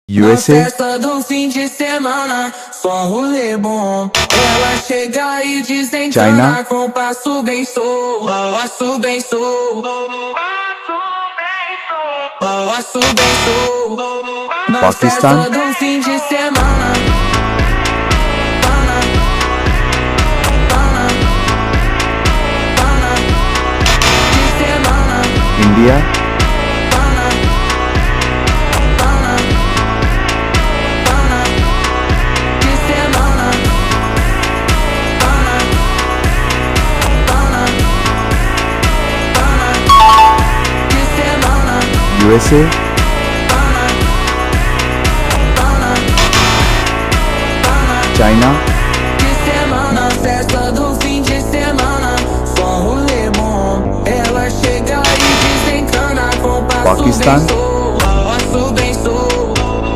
Na USA, festa do fim de semana, só rolê bom. Ela chega e China, desencana com passo bem sou, passo bem sou, passo bem sou. Na Pakistan, festa do fim de semana, de semana, India, de semana, de semana. USA, China, De semana, festa do fim de semana, só rolê bom. Ela chega e desencana com passo bem Pakistan, sou.